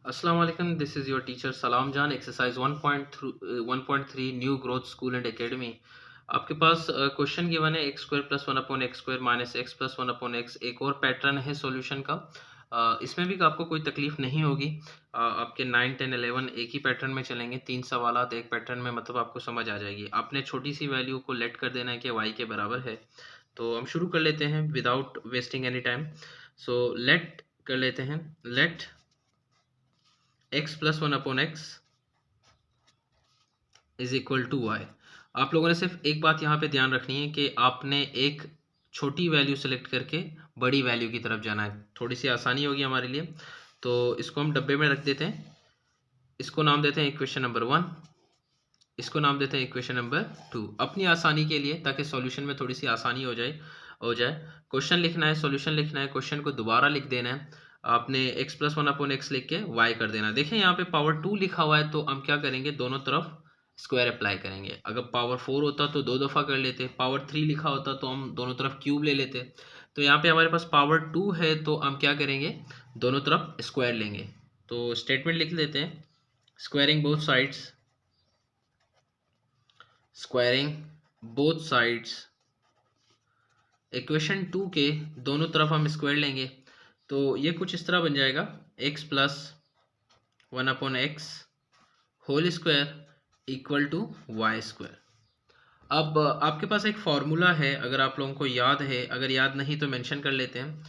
अस्सलाम वालेकुम, this is your teacher सलाम जान। Exercise 1.3 new growth school and academy. आपके पास क्वेश्चन गिवन है x square plus one upon x square minus x plus one upon x. एक और pattern है सॉल्यूशन का। इसमें भी आपको कोई तकलीफ नहीं होगी। आपके 9, 10, 11 एक ही पैटर्न में चलेंगे। 3 सवालात एक पैटर्न में, मतलब आपको समझ आ जाएगी। आपने छोटी सी वैल्यू को लेट कर देना है कि वाई के बराबर है। तो हम शुरू कर लेते हैं without wasting any time. So let कर लेते हैं। Let x plus one upon x is equal to y. आप लोगों ने सिर्फ एक बात यहाँ पे ध्यान रखनी है कि आपने एक छोटी वैल्यू सेलेक्ट करके बड़ी वैल्यू की तरफ जाना है। थोड़ी सी आसानी होगी हमारे लिए। तो इसको हम डब्बे में रख देते हैं। इसको नाम देते हैं इक्वेशन नंबर 1, इसको नाम देते हैं इक्वेशन नंबर 2, अपनी आसानी के लिए, ताकि सॉल्यूशन में थोड़ी सी आसानी हो जाए। क्वेश्चन लिखना है, सॉल्यूशन लिखना है, क्वेश्चन को दोबारा लिख देना है। आपने x plus one upon x लिख के y कर देना। देखें यहाँ पे पावर 2 लिखा हुआ है, तो हम क्या करेंगे, दोनों तरफ स्क्वायर अप्लाई करेंगे। अगर पावर 4 होता तो 2 दफ़ा कर लेते। पावर 3 लिखा होता तो हम दोनों तरफ क्यूब ले लेते। तो यहाँ पे हमारे पास पावर 2 है, तो हम क्या करेंगे, दोनों तरफ स्क्वायर लेंगे। तो स्टेटमेंट लिख लेते हैं, squaring both sides, squaring both sides. Equation 2 के दोनों तरफ हम स्क्वायर लेंगे, तो ये कुछ इस तरह बन जाएगा, x plus one upon x whole square equal to y square. अब आपके पास एक फार्मूला है, अगर आप लोगों को याद है, अगर याद नहीं तो मेंशन कर लेते हैं,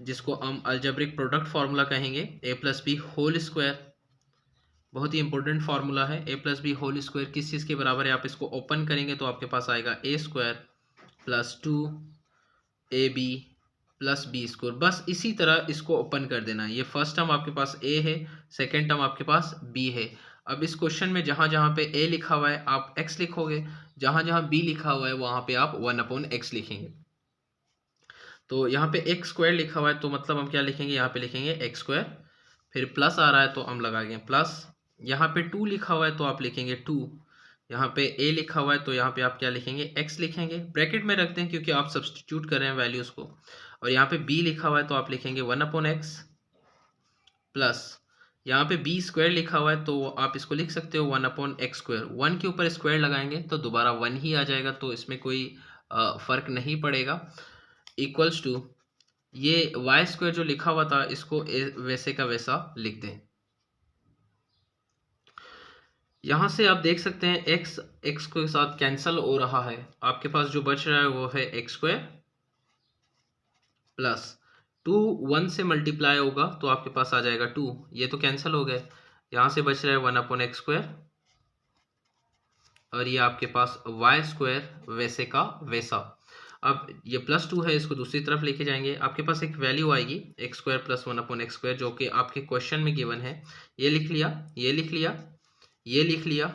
जिसको हम अलजेब्रिक प्रोडक्ट फार्मूला कहेंगे, a plus b whole square. बहुत ही इंपॉर्टेंट फार्मूला है। A plus b whole square किस चीज़ के बराबर है, आप इसको ओपन करेंगे तो आपके पास आएगा A square plus 2ab plus B square. बस इसी तरह इसको ओपन कर देना है। ये फर्स्ट टर्म आपके पास ए है, सेकेंड टर्म आपके पास बी है। अब इस क्वेश्चन में जहाँ जहाँ पे ए लिखा हुआ है आप एक्स लिखोगे, जहाँ जहाँ बी लिखा हुआ है वहाँ पे आप वन अपॉन एक्स लिखेंगे। तो यहाँ पे एक्स स्क्वायर लिखा हुआ है, तो मतलब हम क्या लिखेंगे, यहाँ पे लिखेंगे एक्स स्क्वायर, फिर प्लस आ रहा है तो हम लगाएंगे प्लस। यहाँ पे 2 लिखा हुआ है तो आप लिखेंगे 2। यहाँ पे a लिखा हुआ है तो यहाँ पे आप क्या लिखेंगे, x लिखेंगे, ब्रैकेट में रखते हैं क्योंकि आप सब्सटीट्यूट कर रहे हैं वैल्यूज को। और यहाँ पे b लिखा हुआ है तो आप लिखेंगे वन अपॉन एक्स प्लस, यहाँ पे b स्क्वायर लिखा हुआ है तो आप इसको लिख सकते हो one upon x square. One के ऊपर स्क्वायर लगाएंगे तो दोबारा वन ही आ जाएगा, तो इसमें कोई फर्क नहीं पड़ेगा। इक्वल्स टू ये वाई स्क्वायर जो लिखा हुआ था इसको वैसे का वैसा लिख दें। यहाँ से आप देख सकते हैं x x के साथ कैंसिल हो रहा है, आपके पास जो बच रहा है वो है एक्स स्क्वायर प्लस 2 1 से मल्टीप्लाई होगा तो आपके पास आ जाएगा 2, ये तो कैंसिल हो गए। यहाँ से बच रहा है वन अपॉन एक्स स्क्वायर, और ये आपके पास वाई स्क्वायर वैसे का वैसा। अब ये प्लस 2 है, इसको दूसरी तरफ लेके जाएंगे, आपके पास एक वैल्यू आएगी x square plus one upon x square, जो कि आपके क्वेश्चन में गिवन है। ये लिख लिया, ये लिख लिया, ये लिख लिया।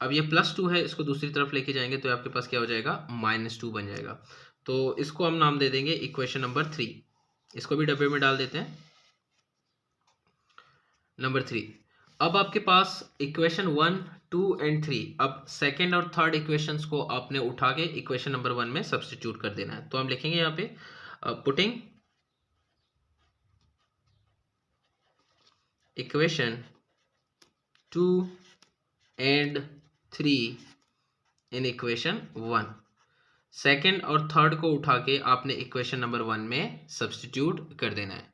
अब ये प्लस 2 है, इसको दूसरी तरफ लेके जाएंगे तो आपके पास क्या हो जाएगा, -2 बन जाएगा। तो इसको हम नाम दे देंगे इक्वेशन नंबर 3। इसको भी डब्बे में डाल देते हैं, नंबर 3। अब आपके पास इक्वेशन 1, 2 एंड 3, अब सेकेंड और थर्ड इक्वेशंस को आपने उठा के इक्वेशन नंबर 1 में सब्सटीट्यूट कर देना है। तो हम लिखेंगे यहाँ पे putting equation 2 and 3 in equation 1। Second और थर्ड को उठा के आपने इक्वेशन नंबर 1 में सब्सटीट्यूट कर देना है।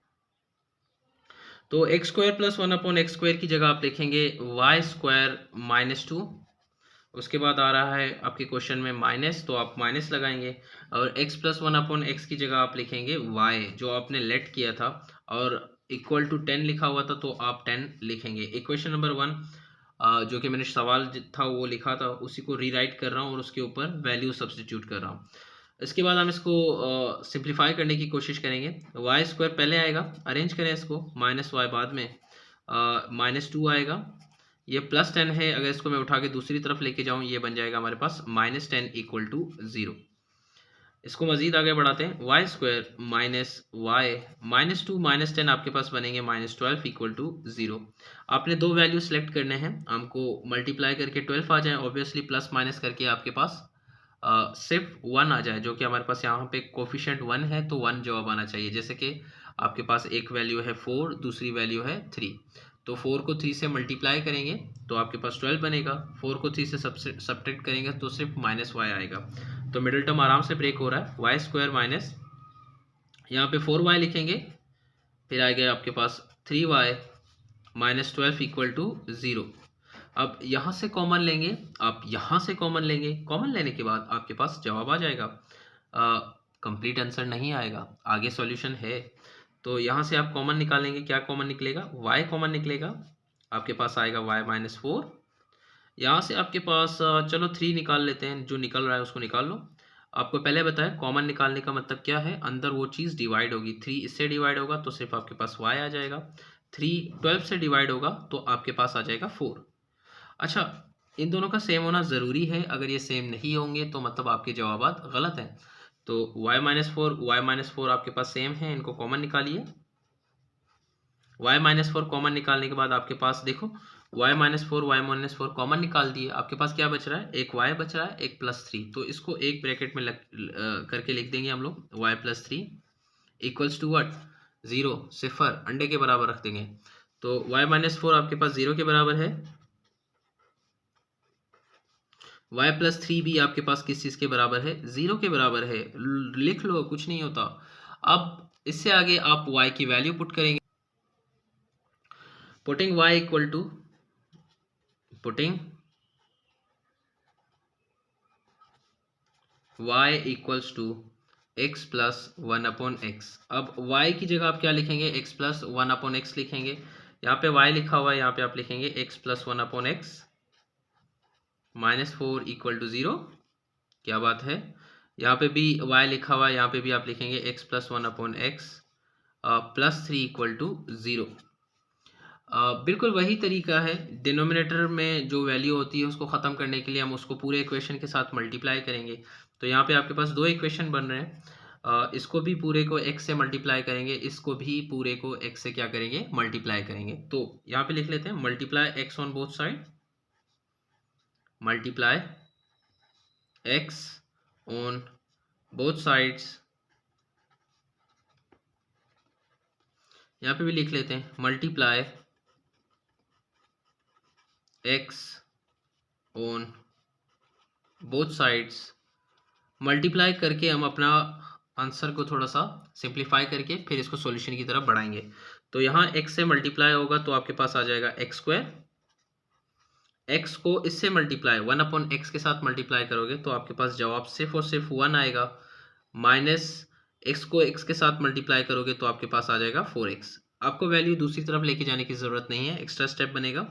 तो x square plus one upon x square की जगह आप लिखेंगे वाई स्क्वायर -2। उसके बाद आ रहा है आपके क्वेश्चन में माइनस, तो आप माइनस लगाएंगे। और x plus one upon x की जगह आप लिखेंगे y, जो आपने लेट किया था, और इक्वल टू 10 लिखा हुआ था तो आप 10 लिखेंगे। इक्वेशन नंबर 1 जो कि मैंने सवाल था वो लिखा था, उसी को रीराइट कर रहा हूँ और उसके ऊपर वैल्यू सब्सटीट्यूट कर रहा हूँ। इसके बाद हम इसको सिंप्लीफाई करने की कोशिश करेंगे। वाई स्क्वायर पहले आएगा, अरेंज करें इसको, माइनस वाई बाद में, -2 आएगा। ये +10 है, अगर इसको मैं उठा के दूसरी तरफ लेके जाऊँ ये बन जाएगा हमारे पास -10 इक्वल टू 0। इसको मज़ीद आगे बढ़ाते हैं, वाई स्क्वायर माइनस वाई -2 -10 आपके पास बनेंगे -12 इक्वल टू 0। आपने दो वैल्यू सेलेक्ट करने हैं, हमको मल्टीप्लाई करके 12 आ जाए, ऑब्वियसली प्लस माइनस करके आपके पास सिर्फ 1 आ जाए, जो कि हमारे पास यहाँ पे कोफिशिएंट 1 है तो 1 जवाब आना चाहिए। जैसे कि आपके पास एक वैल्यू है 4, दूसरी वैल्यू है 3। तो 4 को 3 से मल्टीप्लाई करेंगे तो आपके पास 12 बनेगा। 4 को 3 से सब्ट्रैक्ट करेंगे तो सिर्फ -y आएगा। तो मिडिल टर्म आराम से ब्रेक हो रहा है। वाई स्क्वायर माइनस यहाँ पे 4y लिखेंगे, फिर आ गया आपके पास 3y माइनस 12 इक्वल टू 0। अब यहाँ से कॉमन लेंगे, आप यहाँ से कॉमन लेंगे, कॉमन लेने के बाद आपके पास जवाब आ जाएगा। कंप्लीट आंसर नहीं आएगा, आगे सॉल्यूशन है। तो यहाँ से आप कॉमन निकालेंगे, क्या कॉमन निकलेगा? y कॉमन निकलेगा, आपके पास आएगा y माइनस 4। यहाँ से आपके पास चलो 3 निकाल लेते हैं, जो निकल रहा है उसको निकाल लो। आपको पहले बताया कॉमन निकालने का मतलब क्या है, अंदर वो चीज़ डिवाइड होगी। 3 इससे डिवाइड होगा तो सिर्फ आपके पास y आ जाएगा। 3 12 से डिवाइड होगा तो आपके पास आ जाएगा 4। अच्छा, इन दोनों का सेम होना ज़रूरी है, अगर ये सेम नहीं होंगे तो मतलब आपके जवाबात गलत हैं। तो y माइनस 4 आपके पास सेम है, इनको कॉमन निकालिए। y माइनस 4 कॉमन निकालने के बाद आपके पास देखो y माइनस 4 कॉमन निकाल दिए, आपके पास क्या बच रहा है? एक y बच रहा है, एक +3। तो इसको एक ब्रैकेट में करके लिख देंगे हम लोग, y + 3 इक्वल्स टू व्हाट? 0, सिफर, अंडे के बराबर रख देंगे। तो y माइनस 4 आपके पास 0 के बराबर है, y + 3 भी आपके पास किस चीज़ के बराबर है? 0 के बराबर है। लिख लो, कुछ नहीं होता। अब इससे आगे आप y की वैल्यू पुट करेंगे। Putting y equal to y equals to x plus 1/x। अब y की जगह आप क्या लिखेंगे? x प्लस 1/x लिखेंगे। यहाँ पे y लिखा हुआ है, यहाँ पे आप लिखेंगे x plus 1/x -4 equal to 0। क्या बात है? यहाँ पे भी y लिखा हुआ है, यहाँ पे भी आप लिखेंगे x plus 1/x +3 equal to 0। बिल्कुल वही तरीका है, डिनोमिनेटर में जो वैल्यू होती है उसको ख़त्म करने के लिए हम उसको पूरे इक्वेशन के साथ मल्टीप्लाई करेंगे। तो यहाँ पे आपके पास 2 इक्वेशन बन रहे हैं। इसको भी पूरे को x से मल्टीप्लाई करेंगे, इसको भी पूरे को x से क्या करेंगे? मल्टीप्लाई करेंगे। तो यहाँ पे लिख लेते हैं multiply x on both side, multiply x on both sides. यहाँ पे भी लिख लेते हैं multiply x on both sides. Multiply करके हम अपना आंसर को थोड़ा सा सिंप्लीफाई करके फिर इसको सॉल्यूशन की तरफ बढ़ाएंगे। तो यहाँ x से मल्टीप्लाई होगा तो आपके पास आ जाएगा x²। x को इससे मल्टीप्लाई 1/x के साथ मल्टीप्लाई करोगे तो आपके पास जवाब सिर्फ और सिर्फ 1 आएगा। माइनस x को x के साथ मल्टीप्लाई करोगे तो आपके पास आ जाएगा 4x। आपको वैल्यू दूसरी तरफ लेके जाने की ज़रूरत नहीं है, एक्स्ट्रा स्टेप बनेगा।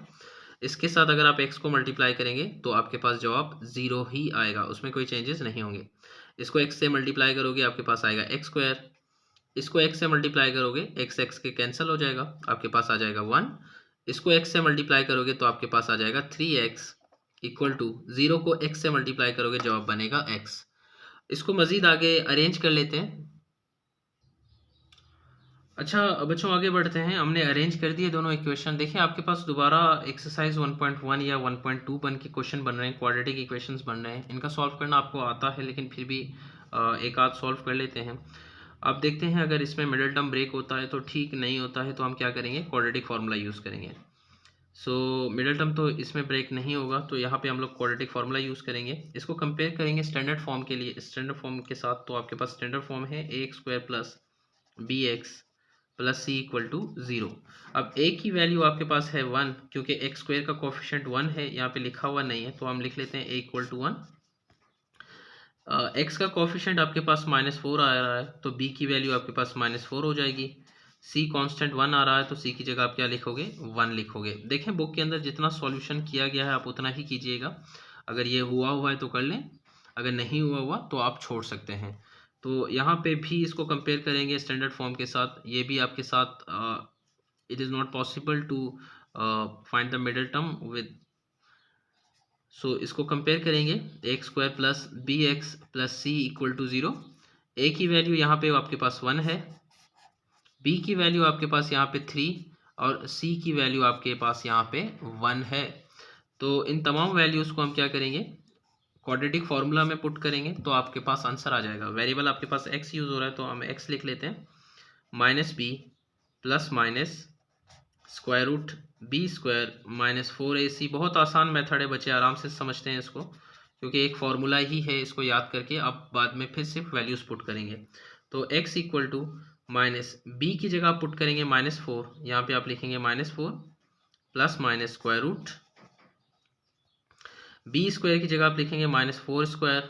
इसके साथ अगर आप x को मल्टीप्लाई करेंगे तो आपके पास जवाब 0 ही आएगा, उसमें कोई चेंजेस नहीं होंगे। इसको x से मल्टीप्लाई करोगे आपके पास आएगा x²। इसको x से मल्टीप्लाई करोगे, x के कैंसिल हो जाएगा, आपके पास आ जाएगा 1। इसको x से मल्टीप्लाई करोगे तो आपके पास आ जाएगा 3x इक्वल टू 0 को x से मल्टीप्लाई करोगे जवाब बनेगा x। इसको मज़ीद आगे अरेंज कर लेते हैं। अच्छा बच्चों, आगे बढ़ते हैं। हमने अरेंज कर दिए दोनों इक्वेशन। देखिए आपके पास दोबारा एक्सरसाइज 1.1 या 1.2 बन के क्वेश्चन बन रहे हैं, क्वाड्रेटिक इक्वेशंस बन रहे हैं। इनका सॉल्व करना आपको आता है, लेकिन फिर भी एक आध सॉल्व कर लेते हैं। अब देखते हैं अगर इसमें मिडिल टर्म ब्रेक होता है तो ठीक, नहीं होता है तो हम क्या करेंगे? क्वाड्रेटिक फार्मूला यूज़ करेंगे। सो मिडिल टर्म तो इसमें ब्रेक नहीं होगा तो यहाँ पे हम लोग क्वाड्रेटिक फार्मूला यूज़ करेंगे। इसको कंपेयर करेंगे स्टैंडर्ड फॉर्म के लिए, स्टैंडर्ड फॉर्म के साथ। तो आपके पास स्टैंडर्ड फॉर्म है ax² plus bx plus C equal to 0। अब a की वैल्यू आपके पास है 1, क्योंकि x² का कोफिशिएंट 1 है, यहाँ पे लिखा हुआ नहीं है, तो हम लिख लेते हैं a इक्वल टू 1। x का कोफिशिएंट आपके पास -4 आ रहा है तो b की वैल्यू आपके पास -4 हो जाएगी। c कांस्टेंट 1 आ रहा है तो c की जगह आप क्या लिखोगे? 1 लिखोगे। देखें बुक के अंदर जितना सॉल्यूशन किया गया है आप उतना ही कीजिएगा। अगर ये हुआ है तो कर लें, अगर नहीं हुआ तो आप छोड़ सकते हैं। तो यहाँ पे भी इसको कंपेयर करेंगे स्टैंडर्ड फॉर्म के साथ। ये भी आपके साथ it is not possible to find the middle term with, so इसको कंपेयर करेंगे x² plus bx plus C equal to 0। a की वैल्यू यहाँ पे आपके पास 1 है, b की वैल्यू आपके पास यहाँ पे 3 और c की वैल्यू आपके पास यहाँ पे 1 है। तो इन तमाम वैल्यूज़ को हम क्या करेंगे? क्वाड्रेटिक फार्मूला में पुट करेंगे तो आपके पास आंसर आ जाएगा। वेरिएबल आपके पास x यूज़ हो रहा है तो हम x लिख लेते हैं। Minus b plus minus square root b square minus 4ac। बहुत आसान मेथड है बच्चे, आराम से समझते हैं इसको, क्योंकि एक फॉर्मूला ही है, इसको याद करके आप बाद में फिर सिर्फ वैल्यूज पुट करेंगे। तो x equal to minus b की जगह आप पुट करेंगे -4, यहाँ पे आप लिखेंगे -4 plus minus square root b square की जगह आप लिखेंगे -4 स्क्वायर,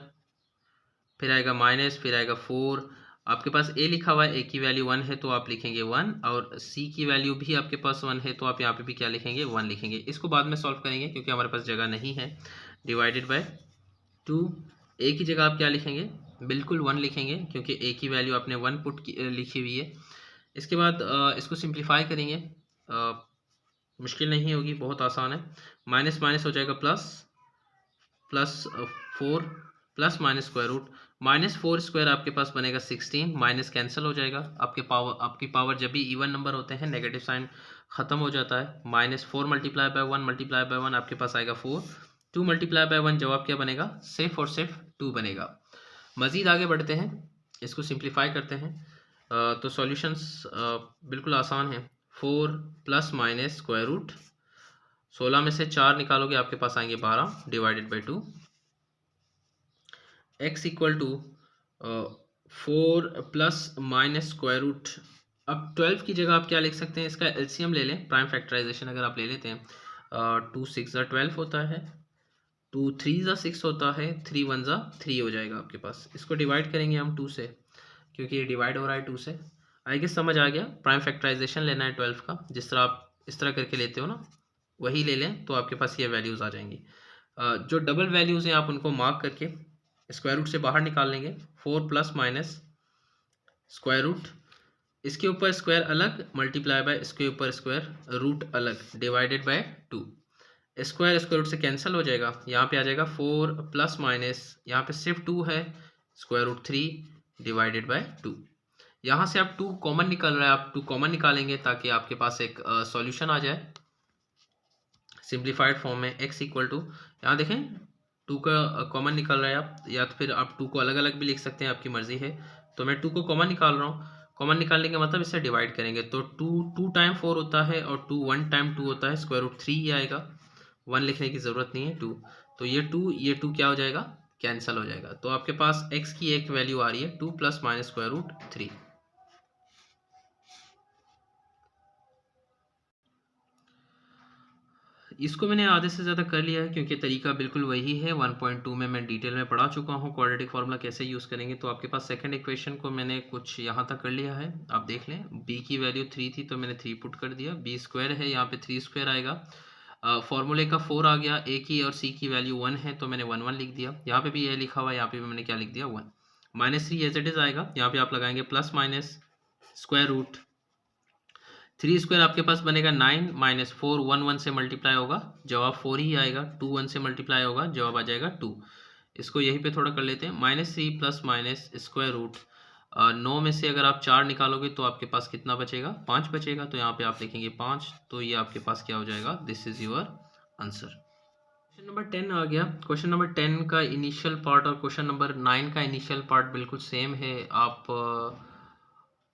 फिर आएगा माइनस, फिर आएगा 4। आपके पास a लिखा हुआ है, a की वैल्यू 1 है तो आप लिखेंगे 1, और c की वैल्यू भी आपके पास 1 है तो आप यहाँ पे भी क्या लिखेंगे 1 लिखेंगे। इसको बाद में सॉल्व करेंगे क्योंकि हमारे पास जगह नहीं है। डिवाइडेड बाय 2, a की जगह आप क्या लिखेंगे, बिल्कुल 1 लिखेंगे क्योंकि a की वैल्यू आपने 1 लिखी हुई है। इसके बाद इसको सिंप्लीफाई करेंगे, मुश्किल नहीं होगी, बहुत आसान है। माइनस माइनस हो जाएगा plus, plus 4 plus minus square root -4 square आपके पास बनेगा 16, माइनस कैंसिल हो जाएगा। आपकी पावर जब भी इवन नंबर होते हैं नेगेटिव साइन खत्म हो जाता है। -4 मल्टीप्लाई बाय 1 मल्टीप्लाई बाय 1 आपके पास आएगा 4, 2 मल्टीप्लाई बाय 1 जवाब क्या बनेगा, सिर्फ और सिर्फ 2 बनेगा। मज़ीद आगे बढ़ते हैं, इसको सिंप्लीफाई करते हैं। तो सॉल्यूशंस बिल्कुल आसान है। 4 प्लस माइनस स्क्वायर रूट 16 में से 4 निकालोगे आपके पास आएंगे 12 divided by 2। x equal to 4 plus minus square root, अब 12 की जगह आप क्या लिख सकते हैं, इसका एलसीएम ले लें, प्राइम फैक्टराइजेशन अगर आप ले लेते हैं, 2 6 12 होता है, 2 3 6 होता है, 3 1 3 हो जाएगा आपके पास। इसको डिवाइड करेंगे हम 2 से, क्योंकि ये डिवाइड हो रहा है 2 से। आई गेस समझ आ गया, प्राइम फैक्टराइजेशन लेना है 12 का, जिस तरह आप इस तरह करके लेते हो ना, वही ले लें तो आपके पास ये वैल्यूज़ आ जाएंगी। जो डबल वैल्यूज़ हैं आप उनको मार्क करके स्क्वायर रूट से बाहर निकाल लेंगे। 4 प्लस माइनस स्क्वायर रूट, इसके ऊपर स्क्वायर अलग, मल्टीप्लाई बाय इसके ऊपर स्क्वायर रूट अलग, divided by 2। Square square root से कैंसिल हो जाएगा, यहाँ पे आ जाएगा 4 प्लस माइनस, यहाँ पे सिर्फ 2 है, स्क्वायर रूट 3 डिवाइडेड बाय 2। यहाँ से आप 2 कॉमन निकल रहा है, आप 2 कॉमन निकालेंगे ताकि आपके पास एक सॉल्यूशन आ जाए सिंप्लीफाइड फॉर्म में। x इक्वल टू, यहाँ देखें 2 का कॉमन निकल रहा है, आप या तो फिर आप 2 को अलग अलग भी लिख सकते हैं, आपकी मर्जी है। तो मैं 2 को कॉमन निकाल रहा हूँ, कॉमन निकालने का मतलब इससे डिवाइड करेंगे तो 2 टाइम 4 होता है और 2 1 टाइम 2 होता है, स्क्वायर रूट 3 ही आएगा, 1 लिखने की ज़रूरत नहीं है, 2। तो ये 2 क्या हो जाएगा, कैंसिल हो जाएगा। तो आपके पास x की एक वैल्यू आ रही है 2 प्लस माइनस स्क्वायर रूट 3। इसको मैंने आधे से ज़्यादा कर लिया है क्योंकि तरीका बिल्कुल वही है। 1.2 में मैं डिटेल में पढ़ा चुका हूँ क्वाड्रेटिक फार्मूला कैसे यूज़ करेंगे। तो आपके पास सेकंड इक्वेशन को मैंने कुछ यहाँ तक कर लिया है, आप देख लें। b की वैल्यू 3 थी तो मैंने 3 पुट कर दिया, b स्क्वायर है यहाँ पे 3 स्क्वायर आएगा। फार्मूले का 4 आ गया, a की और c की वैल्यू 1 है तो मैंने 1 1 लिख दिया, यहाँ पे भी a लिखा हुआ है, यहाँ पे भी मैंने क्या लिख दिया 1। -3 एज इट इज़ आएगा, यहाँ पे आप लगाएंगे plus minus square root 3 square आपके पास बनेगा 9 माइनस 4 1 1 से मल्टीप्लाई होगा, जवाब 4 ही आएगा। 2 1 से मल्टीप्लाई होगा, जवाब आ जाएगा 2। इसको यहीं पे थोड़ा कर लेते हैं। -3 प्लस माइनस स्क्वायर रूट 9 में से अगर आप 4 निकालोगे तो आपके पास कितना बचेगा, 5 बचेगा। तो यहाँ पे आप लिखेंगे 5, तो ये आपके पास क्या हो जाएगा, this is your answer. Question number 10 आ गया। क्वेश्चन नंबर 10 का इनिशियल पार्ट और क्वेश्चन नंबर 9 का इनिशियल पार्ट बिल्कुल सेम है। आप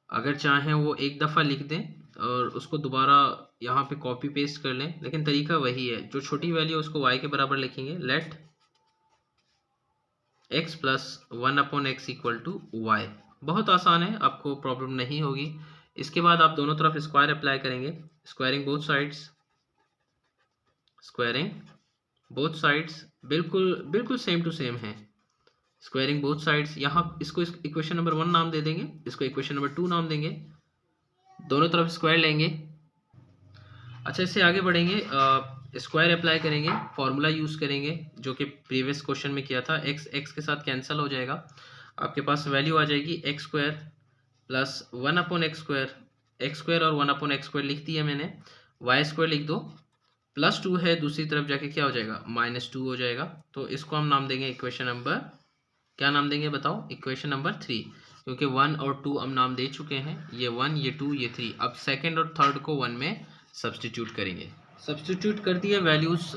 अगर चाहें वो एक दफ़ा लिख दें और उसको दोबारा यहाँ पे कॉपी पेस्ट कर लें, लेकिन तरीका वही है। जो छोटी वैल्यू है उसको y के बराबर लिखेंगे, let x plus 1/x equal to y. बहुत आसान है, आपको प्रॉब्लम नहीं होगी। इसके बाद आप दोनों तरफ स्क्वायर अप्लाई करेंगे, squaring both sides, squaring both sides बिल्कुल सेम टू सेम है। स्क्वायरिंग बोथ साइड्स, यहाँ इसको इक्वेशन नंबर 1 नाम दे देंगे, इसको इक्वेशन नंबर 2 नाम देंगे, दोनों तरफ स्क्वायर लेंगे। अच्छा, इससे आगे बढ़ेंगे, स्क्वायर अप्लाई करेंगे, फॉर्मूला यूज़ करेंगे जो कि प्रीवियस क्वेश्चन में किया था। x के साथ कैंसिल हो जाएगा, आपके पास वैल्यू आ जाएगी x square plus 1/x square. x square और 1/x स्क्वायर लिख दिया मैंने, y स्क्वायर लिख दो, प्लस 2 है, दूसरी तरफ जाके क्या हो जाएगा, -2 हो जाएगा। तो इसको हम नाम देंगे इक्वेशन नंबर, क्या नाम देंगे बताओ, इक्वेशन नंबर 3, क्योंकि 1 और 2 हम नाम दे चुके हैं, ये 1 ये 2 ये 3। अब सेकंड और थर्ड को 1 में सब्सटीट्यूट करेंगे। सब्सटीट्यूट कर दिया वैल्यूज़,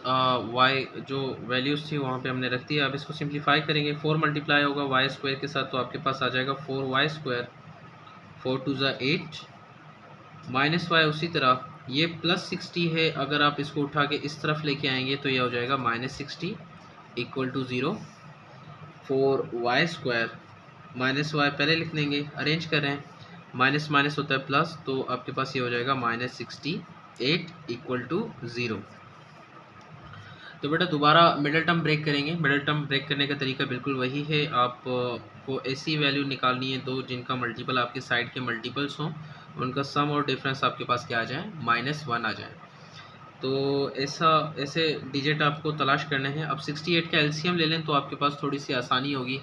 y जो वैल्यूज़ थी वहाँ पे हमने रख दिया। अब इसको सिंप्लीफाई करेंगे, 4 मल्टीप्लाई होगा y स्क्वायर के साथ तो आपके पास आ जाएगा 4y स्क्वायर। 4 टू ज़ा 8 माइनस वाई उसी तरह ये प्लस 60 है, अगर आप इसको उठा के इस तरफ लेके आएंगे तो ये हो जाएगा -60 equal to 0। 4y² minus Y पहले लिख देंगे, अरेंज कर रहे हैं, माइनस माइनस होता है प्लस, तो आपके पास ये हो जाएगा -68 इक्वल टू 0। तो बेटा दोबारा मिडल टर्म ब्रेक करेंगे। मिडल टर्म ब्रेक करने का तरीका बिल्कुल वही है, आपको ऐसी वैल्यू निकालनी है दो जिनका मल्टीपल आपके साइड के मल्टीपल्स हों, उनका सम और डिफरेंस आपके पास क्या आ जाए, -1 आ जाए। तो ऐसे डिजिट आपको तलाश करने हैं। अब 68 का एलसीएम ले लें तो आपके पास थोड़ी सी आसानी होगी।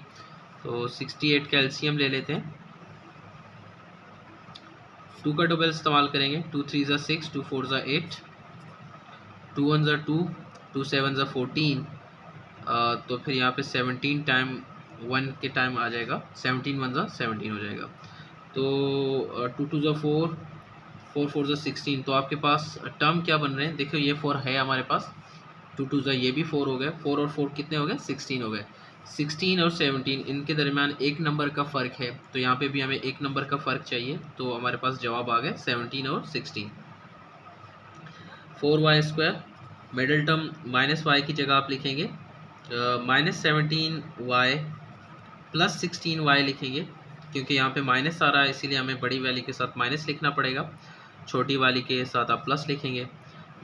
तो 68 का एलसीएम ले लेते हैं, 2 का डबल इस्तेमाल करेंगे, 2 3 ज़ा 6, 2 4 ज़ा 8, 2 1 ज़ा 2, 2 7 ज़ा 14, तो फिर यहाँ पे 17 टाइम 1 के टाइम आ जाएगा, 17 1 ज़ा 17 हो जाएगा। तो 2 2 ज़ा 4, 4 4 ज़ा 16, तो आपके पास टर्म क्या बन रहे हैं, देखो ये 4 है हमारे पास, 2 2 ज़ा ये भी 4 हो गए, 4 और 4 कितने हो गए, 16 हो गए। 16 और 17 इनके दरमियान एक नंबर का फ़र्क है, तो यहाँ पे भी हमें एक नंबर का फ़र्क चाहिए, तो हमारे पास जवाब आ गए 17 और 16। 4y² मिडल टर्म -y की जगह आप लिखेंगे -17y प्लस 16y लिखेंगे, क्योंकि यहाँ पे माइनस आ रहा है इसीलिए हमें बड़ी वैल्यू के साथ माइनस लिखना पड़ेगा, छोटी वाली के साथ आप प्लस लिखेंगे।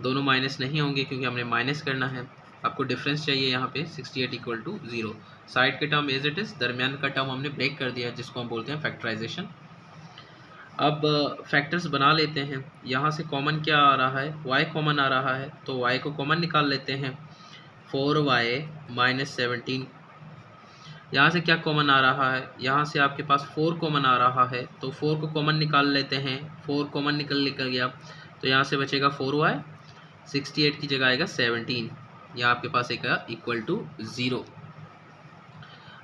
दोनों माइनस नहीं होंगे क्योंकि हमने माइनस करना है, आपको डिफरेंस चाहिए यहाँ पे 68 इक्वल टू 0। साइड के टर्म एज इट इज़, दरमियान का टर्म हमने ब्रेक कर दिया जिसको हम बोलते हैं फैक्टराइजेशन। अब फैक्टर्स बना लेते हैं। यहाँ से कॉमन क्या आ रहा है, y कॉमन आ रहा है, तो y को कॉमन निकाल लेते हैं। 4y माइनस 17, यहाँ से क्या कॉमन आ रहा है, यहाँ से आपके पास 4 कॉमन आ रहा है, तो 4 को कॉमन निकाल लेते हैं। 4 कॉमन निकल गया, तो यहाँ से बचेगा 4y, 68 की जगह आएगा 17, यहाँ आपके पास एक इक्वल टू 0।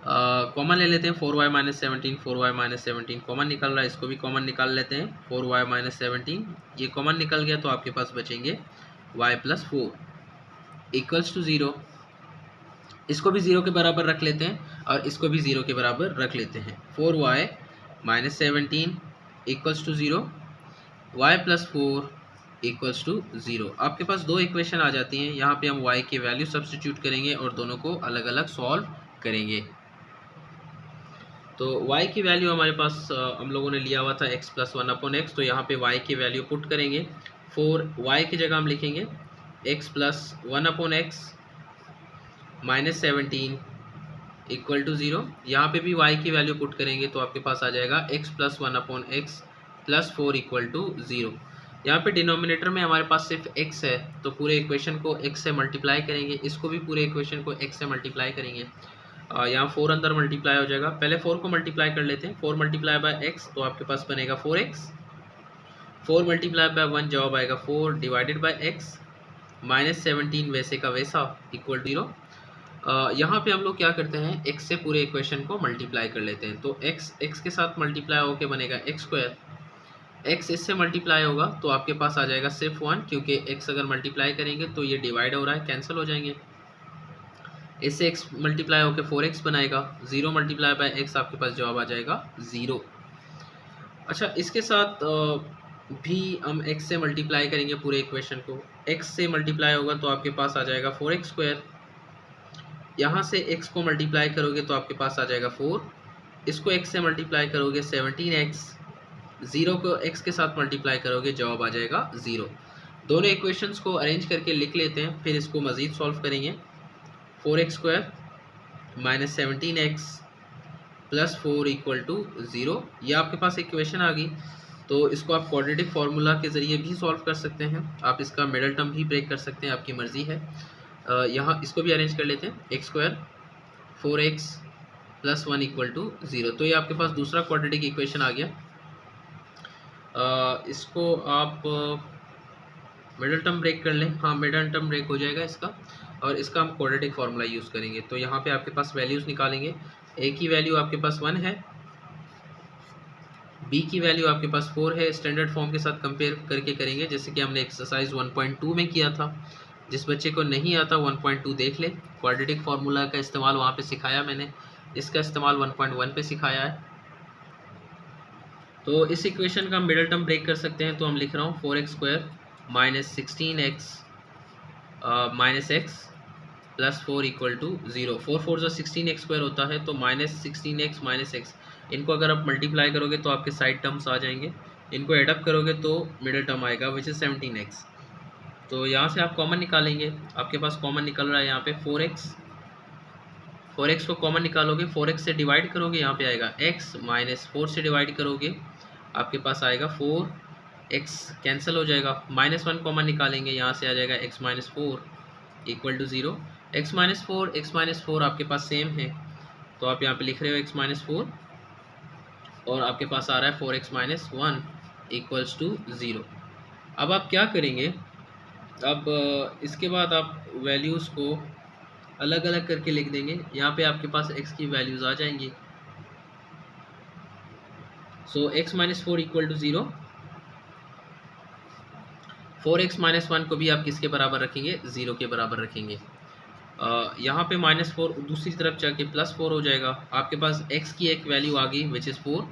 कॉमन ले लेते हैं, 4y minus 17, 4y minus 17 common निकल रहा है, इसको भी कॉमन निकाल लेते हैं। 4y माइनस 17 ये कॉमन निकल गया, तो आपके पास बचेंगे y प्लस 4 इक्वल्स टू 0। इसको भी 0 के बराबर रख लेते हैं और इसको भी 0 के बराबर रख लेते हैं। 4y minus 17 equals to 0, y plus 4 equals to 0। आपके पास दो इक्वेशन आ जाती हैं, यहाँ पे हम y की वैल्यू सब्स्टिट्यूट करेंगे और दोनों को अलग अलग सॉल्व करेंगे। तो y की वैल्यू हमारे पास हम लोगों ने लिया हुआ था x प्लस 1/x, तो यहाँ पे y की वैल्यू पुट करेंगे। 4y की जगह हम लिखेंगे x plus 1/x minus 17 equal to 0। यहाँ पे भी y की वैल्यू पुट करेंगे तो आपके पास आ जाएगा x plus 1/x plus 4 equal to 0। यहाँ पे डिनोमिनेटर में हमारे पास सिर्फ x है, तो पूरे इक्वेशन को x से मल्टीप्लाई करेंगे, इसको भी पूरे इक्वेशन को x से मल्टीप्लाई करेंगे। यहाँ 4 अंदर मल्टीप्लाई हो जाएगा, पहले 4 को मल्टीप्लाई कर लेते हैं। 4 मल्टीप्लाई बाय x, तो आपके पास बनेगा 4x। 4 मल्टीप्लाई बाय 1 जवाब आएगा 4 डिवाइडेड बाय x माइनस 17 वैसे का वैसा इक्वल 0। यहाँ पे हम लोग क्या करते हैं, x से पूरे इक्वेशन को मल्टीप्लाई कर लेते हैं, तो x के साथ मल्टीप्लाई होके बनेगा x²। x इससे मल्टीप्लाई होगा तो आपके पास आ जाएगा सिर्फ 1, क्योंकि x अगर मल्टीप्लाई करेंगे तो ये डिवाइड हो रहा है, कैंसिल हो जाएंगे। इससे x मल्टीप्लाई होकर 4x बनाएगा, 0 मल्टीप्लाई बाय x आपके पास जवाब आ जाएगा 0। अच्छा, इसके साथ भी हम x से मल्टीप्लाई करेंगे पूरे इक्वेशन को, x से मल्टीप्लाई होगा तो आपके पास आ जाएगा 4x²। यहाँ से x को मल्टीप्लाई करोगे तो आपके पास आ जाएगा 4, इसको x से मल्टीप्लाई करोगे 17x, 0 को x के साथ मल्टीप्लाई करोगे जवाब आ जाएगा 0। दोनों इक्वेशंस को अरेंज करके लिख लेते हैं, फिर इसको मज़ीद सॉल्व करेंगे। 4x² minus 17x plus 4 equal to 0, यह आपके पास इक्वेशन आ गई। तो इसको आप क्वाड्रेटिक फार्मूला के ज़रिए भी सॉल्व कर सकते हैं, आप इसका मिडल टर्म भी ब्रेक कर सकते हैं, आपकी मर्ज़ी है। यहाँ इसको भी अरेंज कर लेते हैं, x² 4x plus 1 equal to 0, तो ये आपके पास दूसरा क्वाड्रेटिक इक्वेशन आ गया। इसको आप मिडल टर्म ब्रेक कर लें, हाँ मिडल टर्म ब्रेक हो जाएगा इसका, और इसका हम क्वाड्रेटिक फार्मूला यूज़ करेंगे। तो यहाँ पे आपके पास वैल्यूज़ निकालेंगे, a की वैल्यू आपके पास 1 है, b की वैल्यू आपके पास 4 है। स्टैंडर्ड फॉर्म के साथ कंपेयर करके करेंगे, जैसे कि हमने एक्सरसाइज 1.2 में किया था। जिस बच्चे को नहीं आता 1.2 देख ले, क्वाड्रेटिक फार्मूला का इस्तेमाल वहाँ पे सिखाया मैंने, इसका इस्तेमाल 1.1 पे सिखाया है। तो इस इक्वेशन का हम मिडल टर्म ब्रेक कर सकते हैं, तो हम लिख रहा हूँ 4x square minus 16x minus x plus 4 equal to 0। 4 4 जो 16x स्क्वायर होता है, तो माइनस 16x माइनस एक्स, इनको अगर आप मल्टीप्लाई करोगे तो आपके साइड टर्म्स आ जाएंगे, इनको एडअप करोगे तो मिडल टर्म आएगा विच इज़ 17x। तो यहाँ से आप कॉमन निकालेंगे, आपके पास कॉमन निकल रहा है यहाँ पे 4x को कॉमन निकालोगे, 4x से डिवाइड करोगे यहाँ पे आएगा x, माइनस 4 से डिवाइड करोगे आपके पास आएगा 4x, कैंसिल हो जाएगा, माइनस 1 कॉमन निकालेंगे, यहाँ से आ जाएगा x minus 4 equal to 0। x minus 4 आपके पास सेम है, तो आप यहाँ पे लिख रहे हो x माइनस 4 और आपके पास आ रहा है 4x माइनस 1 इक्वल्स टू 0। अब आप क्या करेंगे, अब इसके बाद आप वैल्यूज़ को अलग अलग करके लिख देंगे, यहाँ पे आपके पास x की वैल्यूज़ आ जाएंगी। So x minus 4 equal to 0, 4x minus 1 को भी आप किसके बराबर रखेंगे, 0 के बराबर रखेंगे। यहाँ पे माइनस 4 दूसरी तरफ जाके प्लस 4 हो जाएगा, आपके पास x की एक वैल्यू आ गई विच इज़ 4,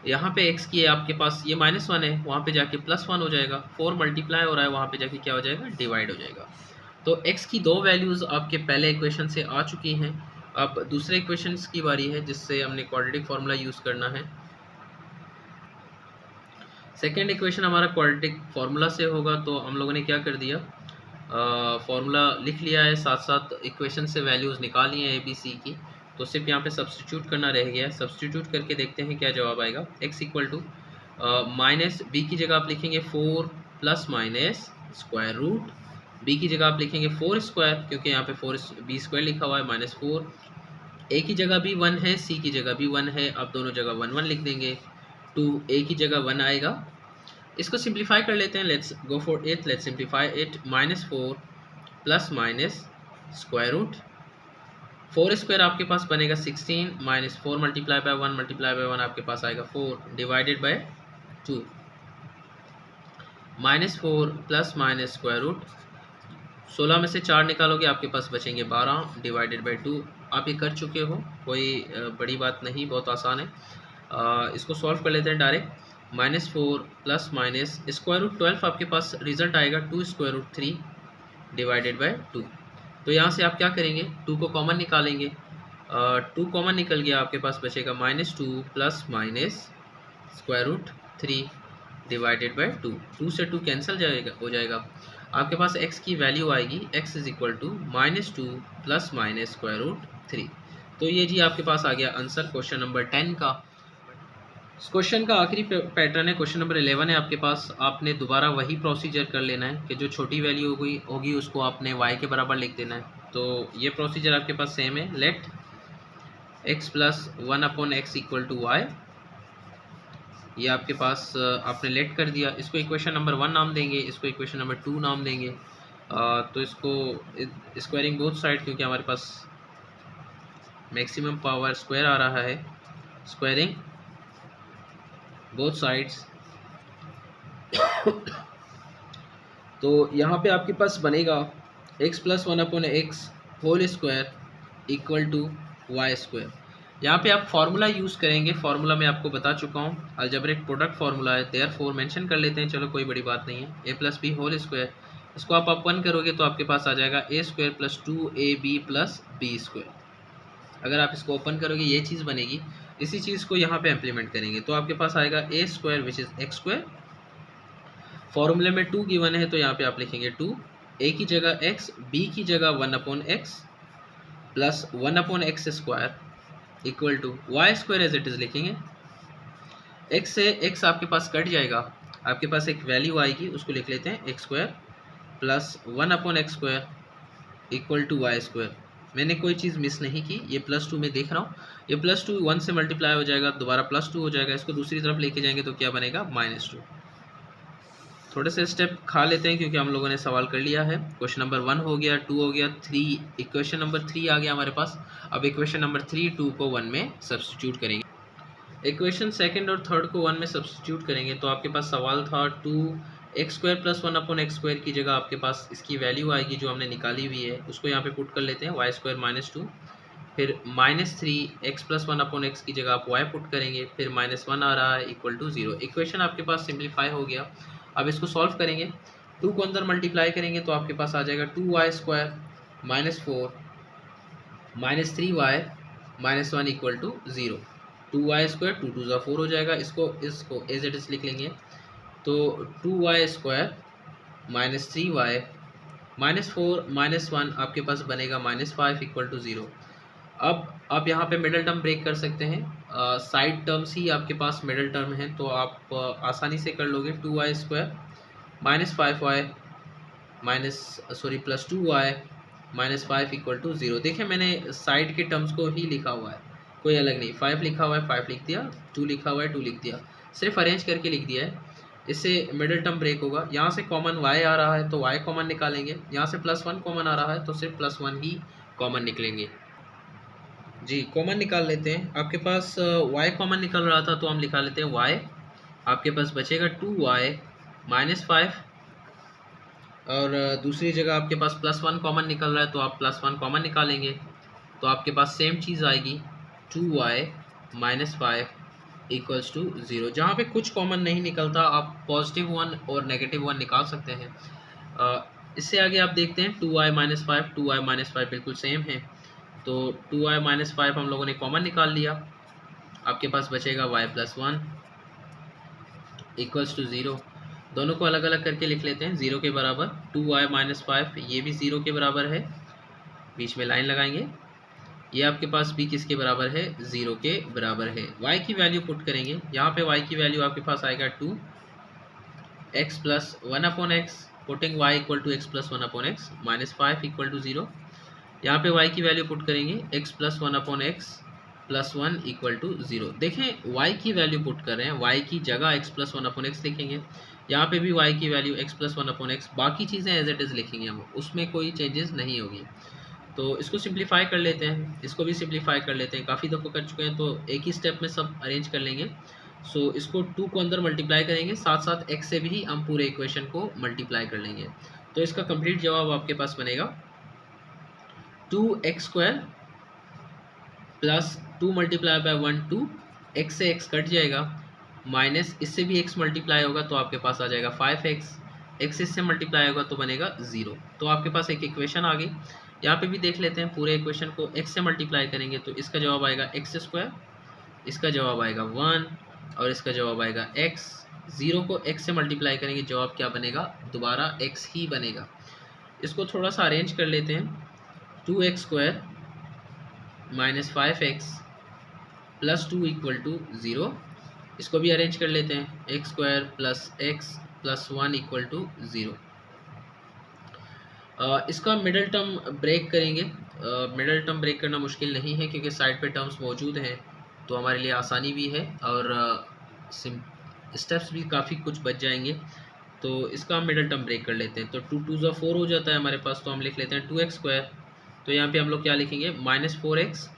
यहाँ पे x की आपके पास ये माइनस 1 है, वहाँ पे जाके प्लस 1 हो जाएगा, 4 मल्टीप्लाई हो रहा है, वहाँ पे जाके क्या हो जाएगा, डिवाइड हो जाएगा। तो x की दो वैल्यूज़ आपके पहले इक्वेशन से आ चुकी हैं, अब दूसरे इक्वेशन की बारी है जिससे हमने क्वाड्रेटिक फार्मूला यूज़ करना है। सेकेंड इक्वेशन हमारा क्वाड्रेटिक फार्मूला से होगा, तो हम लोगों ने क्या कर दिया, फार्मूला लिख लिया है, साथ साथ इक्वेशन से वैल्यूज़ निकाली हैं ए बी सी की, तो सिर्फ यहाँ पे सब्स्टिट्यूट करना रह गया है। सब्स्टिट्यूट करके देखते हैं क्या जवाब आएगा। x equal to minus b की जगह आप लिखेंगे 4 plus minus square root, b की जगह आप लिखेंगे 4 स्क्वायर, क्योंकि यहाँ पे 4 बी स्क्वायर लिखा हुआ है, माइनस 4, ए की जगह भी 1 है, सी की जगह भी 1 है, आप दोनों जगह 1 1 लिख देंगे, 2 ए की जगह 1 आएगा। इसको सिंप्लीफाई कर लेते हैं, let's go for it, let's simplify it, minus 4 plus minus square root, 4 square आपके पास बनेगा 16, minus 4 multiply by 1 multiply by 1 आपके पास आएगा 4 divided by 2, minus 4 plus minus square root, 16 में से 4 निकालोगे आपके पास बचेंगे 12 डिवाइडेड बाय 2। आप ये कर चुके हो, कोई बड़ी बात नहीं, बहुत आसान है। इसको सॉल्व कर लेते हैं direct, minus 4 plus minus square root 12 आपके पास रिजल्ट आएगा 2 स्क्वायर रूट 3 डिवाइडेड बाय 2। तो यहाँ से आप क्या करेंगे, 2 को कॉमन निकालेंगे, 2 कॉमन निकल गया, आपके पास बचेगा minus 2 plus minus square root 3 divided by 2, 2 से 2 कैंसिल हो जाएगा, आपके पास x की वैल्यू आएगी, x is equal to minus 2 plus minus square root 3। तो ये जी आपके पास आ गया आंसर क्वेश्चन नंबर 10 का। इस क्वेश्चन का आखिरी पैटर्न है, क्वेश्चन नंबर 11 है आपके पास, आपने दोबारा वही प्रोसीजर कर लेना है कि जो छोटी वैल्यू होगी उसको आपने y के बराबर लिख देना है। तो ये प्रोसीजर आपके पास सेम है, let x plus 1 upon x equal to y, ये आपके पास आपने लेट कर दिया, इसको इक्वेशन नंबर 1 नाम देंगे, इसको इक्वेशन नंबर 2 नाम देंगे। तो इसको स्क्वायरिंग बोथ साइड, क्योंकि हमारे पास मैक्सिमम पावर स्क्वायर आ रहा है, स्क्वायरिंग बोथ साइड्स। तो यहाँ पे आपके पास बनेगा x plus 1 upon x whole square equal to y square. यहाँ पे आप फार्मूला यूज़ करेंगे, फार्मूला मैं आपको बता चुका हूँ, अलजेब्रिक प्रोडक्ट फार्मूला है, देयरफॉर मेंशन कर लेते हैं, चलो कोई बड़ी बात नहीं है, a plus b whole square, इसको आप अपन करोगे तो आपके पास आ जाएगा a square plus 2ab plus B square. अगर आप इसको ओपन करोगे ये चीज़ बनेगी, इसी चीज़ को यहाँ पे इम्प्लीमेंट करेंगे तो आपके पास आएगा a square which is x square, फॉर्मूले में 2 गिवन है तो यहाँ पे आप लिखेंगे 2, a की जगह x, b की जगह 1 upon x plus 1 upon x square equal to y square as it is लिखेंगे। x से x आपके पास कट जाएगा, आपके पास एक वैल्यू आएगी, उसको लिख लेते हैं x square plus 1 upon x square equal to y square. मैंने कोई चीज़ मिस नहीं की, ये प्लस 2 में देख रहा हूँ, ये प्लस 2 1 से मल्टीप्लाई हो जाएगा, दोबारा प्लस 2 हो जाएगा, इसको दूसरी तरफ लेके जाएंगे तो क्या बनेगा माइनस 2। थोड़े से स्टेप खा लेते हैं क्योंकि हम लोगों ने सवाल कर लिया है। क्वेश्चन नंबर 1 हो गया, 2 हो गया, 3, इक्वेशन नंबर 3 आ गया हमारे पास। अब इक्वेशन नंबर 3 2 को 1 में सब्स्टिट्यूट करेंगे, इक्वेशन सेकंड और थर्ड को 1 में सब्स्टिट्यूट करेंगे। तो आपके पास सवाल था 2 x square plus 1 upon x square की जगह आपके पास इसकी वैल्यू आएगी जो हमने निकाली हुई है, उसको यहाँ पे पुट कर लेते हैं, वाई स्क्वायर माइनस 2 फिर -3 x+1/x की जगह आप y पुट करेंगे, फिर -1 आ रहा है इक्वल टू 0। इक्वेशन आपके पास सिंप्लीफाई हो गया। अब इसको सॉल्व करेंगे, 2 को अंदर मल्टीप्लाई करेंगे तो आपके पास आ जाएगा 2y² -4 -3y -1 equal to 0। 2y² 2 2 ज़ा 4 हो जाएगा। इसको एज इट इज़ लिख लेंगे, तो 2y² -3y -4 -1 आपके पास बनेगा -5 इक्वल टू 0। अब आप यहाँ पे मिडल टर्म ब्रेक कर सकते हैं, साइड टर्म्स ही आपके पास मिडल टर्म है, तो आप आसानी से कर लोगे। 2y² -5y +2y -5 equal to 0। देखिए मैंने साइड के टर्म्स को ही लिखा हुआ है, कोई अलग नहीं। 5 लिखा हुआ है 5 लिख दिया, 2 लिखा हुआ है 2 लिख दिया, सिर्फ अरेंज करके लिख दिया है। इससे मिडल टर्म ब्रेक होगा। यहाँ से कॉमन y आ रहा है तो y कॉमन निकालेंगे, यहाँ से +1 कॉमन आ रहा है तो सिर्फ +1 ही कॉमन निकलेंगे। जी कॉमन निकाल लेते हैं। आपके पास y कॉमन निकल रहा था तो हम निकाल लेते हैं y। आपके पास बचेगा 2y -5, और दूसरी जगह आपके पास +1 कॉमन निकल रहा है तो आप +1 कॉमन निकालेंगे, तो आपके पास सेम चीज़ आएगी 2y -5 इक्वल्स टू 0। जहाँ पे कुछ कॉमन नहीं निकलता आप +1 और -1 निकाल सकते हैं। इससे आगे आप देखते हैं 2y -5 2y -5 बिल्कुल सेम है, तो 2y -5 हम लोगों ने कॉमन निकाल लिया। आपके पास बचेगा y +1 इक्वल्स टू 0। दोनों को अलग अलग करके लिख लेते हैं 0 के बराबर। 2y -5 ये भी 0 के बराबर है, बीच में लाइन लगाएंगे। ये आपके पास भी किसके बराबर है, 0 के बराबर है। y की वैल्यू पुट करेंगे, यहाँ पे y की वैल्यू आपके पास आएगा 2x + 1/x, putting y equal to x + 1/x -5 equal to 0। यहाँ पे y की वैल्यू पुट करेंगे x + 1/x +1 इक्वल टू 0। देखें y की वैल्यू पुट कर रहे हैं, y की जगह x + 1/x लिखेंगे, यहाँ पे भी y की वैल्यू x + 1/x, बाकी चीज़ें एज इट इज़ लिखेंगे हम, उसमें कोई चेंजेस नहीं होगी। तो इसको सिंप्लीफाई कर लेते हैं, इसको भी सिंप्लीफाई कर लेते हैं, काफ़ी दफ़ा कर चुके हैं तो एक ही स्टेप में सब अरेंज कर लेंगे। सो इसको 2 को अंदर मल्टीप्लाई करेंगे, साथ साथ x से भी हम पूरे इक्वेशन को मल्टीप्लाई कर लेंगे, तो इसका कंप्लीट जवाब आपके पास बनेगा 2x² + 2 × 1 2, x से x कट जाएगा, माइनस इससे भी x मल्टीप्लाई होगा तो आपके पास आ जाएगा 5x, x इससे मल्टीप्लाई होगा तो बनेगा 0। तो आपके पास एक इक्वेशन आ गई। यहाँ पे भी देख लेते हैं, पूरे इक्वेशन को x से मल्टीप्लाई करेंगे तो इसका जवाब आएगा x², इसका जवाब आएगा 1 और इसका जवाब आएगा x। 0 को x से मल्टीप्लाई करेंगे, जवाब क्या बनेगा, दोबारा x ही बनेगा। इसको थोड़ा सा अरेंज कर लेते हैं, 2x² -5x +2 इक्वल टू 0। इसको भी अरेंज कर लेते हैं, x² + x + 1 इक्वल टू 0। इसका मिडल टर्म ब्रेक करेंगे। मिडल टर्म ब्रेक करना मुश्किल नहीं है क्योंकि साइड पे टर्म्स मौजूद हैं, तो हमारे लिए आसानी भी है और स्टेप्स भी काफ़ी कुछ बच जाएंगे। तो इसका हम मिडल टर्म ब्रेक कर लेते हैं, तो 2 2 ज़ा 4 हो जाता है हमारे पास, तो हम लिख लेते हैं 2x²। तो यहाँ पे हम लोग क्या लिखेंगे, -4x,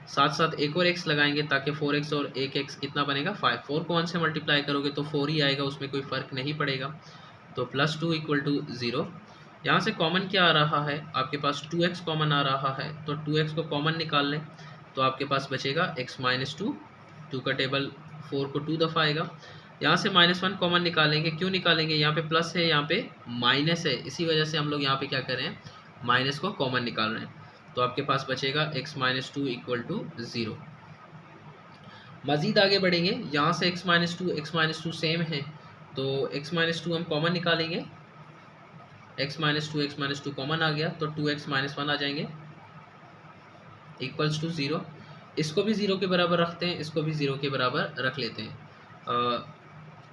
साथ साथ एक और x लगाएंगे ताकि 4x और 1x कितना बनेगा 5। 4 को 1 से मल्टीप्लाई करोगे तो 4 ही आएगा, उसमें कोई फ़र्क नहीं पड़ेगा। तो +2 इक्वल टू 0। यहाँ से कॉमन क्या आ रहा है, आपके पास 2x कॉमन आ रहा है, तो 2x को कॉमन निकाल लें तो आपके पास बचेगा x -2। 2 का टेबल 4 को 2 दफ़ा आएगा। यहाँ से -1 कॉमन निकालेंगे, क्यों निकालेंगे, यहाँ पे प्लस है यहाँ पे माइनस है, इसी वजह से हम लोग यहाँ पे क्या कर रहे हैं, माइनस को कॉमन निकाल रहे हैं। तो आपके पास बचेगा x -2 इक्वल टू 0। मज़ीद आगे बढ़ेंगे, यहाँ से x -2 सेम है, तो x -2 हम कॉमन निकालेंगे, x -2 कॉमन आ गया तो 2x -1 आ जाएंगे इक्वल्स टू 0। इसको भी 0 के बराबर रखते हैं, इसको भी 0 के बराबर रख लेते हैं।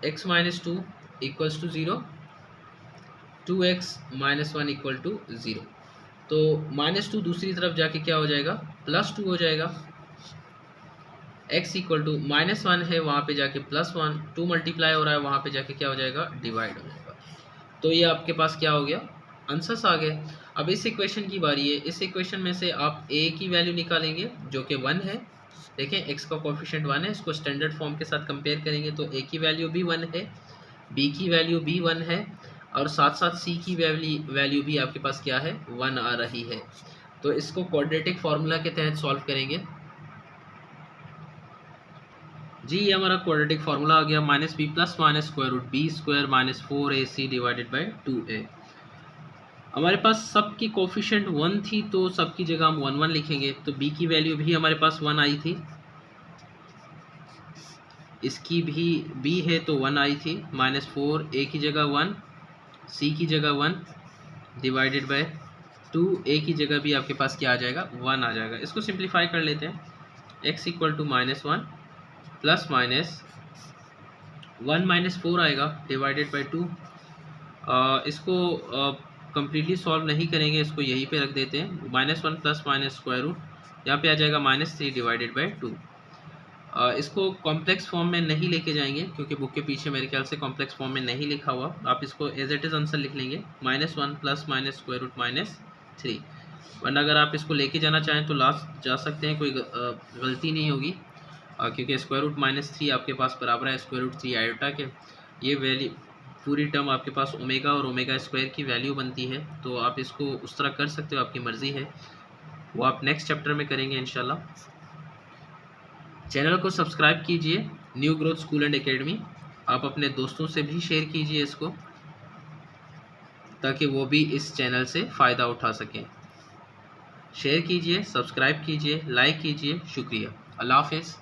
x -2 equals to 0, 2x -1 equal to 0। तो -2 दूसरी तरफ जाके क्या हो जाएगा, +2 हो जाएगा। x इक्वल टू -1 है, वहाँ पे जाके +1, 2 मल्टीप्लाई हो रहा है, वहाँ पे जाके क्या हो जाएगा, डिवाइड हो जाएगा। तो ये आपके पास क्या हो गया, आंसर्स आ गए। अब इस इक्वेशन की बारी है, इस इक्वेशन में से आप a की वैल्यू निकालेंगे जो कि 1 है। देखें x का कोफिशिएंट 1 है, इसको स्टैंडर्ड फॉर्म के साथ कंपेयर करेंगे तो a की वैल्यू भी 1 है, b की वैल्यू भी 1 है और साथ साथ c की वैल्यू भी आपके पास क्या है, 1 आ रही है। तो इसको क्वाड्रेटिक फार्मूला के तहत सॉल्व करेंगे। जी ये हमारा क्वाड्रेटिक फार्मूला आ गया, minus b plus minus square root b square minus 4ac divided by 2a। हमारे पास सब की कोफिशिएंट 1 थी तो सब की जगह हम 1 1 लिखेंगे। तो b की वैल्यू भी हमारे पास 1 आई थी, इसकी भी b है तो 1 आई थी, माइनस 4 a की जगह 1, c की जगह 1 डिवाइडेड बाय 2, a की जगह भी आपके पास क्या आ जाएगा 1 आ जाएगा। इसको सिंप्लीफाई कर लेते हैं, x equal to minus 1 plus minus 1 minus 4 आएगा डिवाइडेड बाई 2। इसको कम्प्लीटली सॉल्व नहीं करेंगे, इसको यहीं पे रख देते हैं, minus 1 plus minus square root, यहाँ पे आ जाएगा माइनस 3 डिवाइडेड बाई 2। इसको कॉम्प्लेक्स फॉर्म में नहीं लेके जाएंगे क्योंकि बुक के पीछे मेरे ख्याल से कॉम्प्लेक्स फॉर्म में नहीं लिखा हुआ, आप इसको एज इट इज़ आंसर लिख लेंगे, minus 1 plus minus square root minus 3। वरना अगर आप इसको लेके जाना चाहें तो लास्ट जा सकते हैं, कोई गलती नहीं होगी, क्योंकि स्क्वायर रूट माइनस 3 आपके पास बराबर है स्क्वायर रूट 3 आयोटा के। ये वैल्यू पूरी टर्म आपके पास ओमेगा और ओमेगा स्क्वायर की वैल्यू बनती है, तो आप इसको उस तरह कर सकते हो, आपकी मर्ज़ी है, वो आप नेक्स्ट चैप्टर में करेंगे इंशाल्लाह। चैनल को सब्सक्राइब कीजिए, new growth school and academy, आप अपने दोस्तों से भी शेयर कीजिए इसको, ताकि वो भी इस चैनल से फ़ायदा उठा सकें। शेयर कीजिए, सब्सक्राइब कीजिए, लाइक कीजिए, शुक्रिया, अल्लाह हाफ़िज़।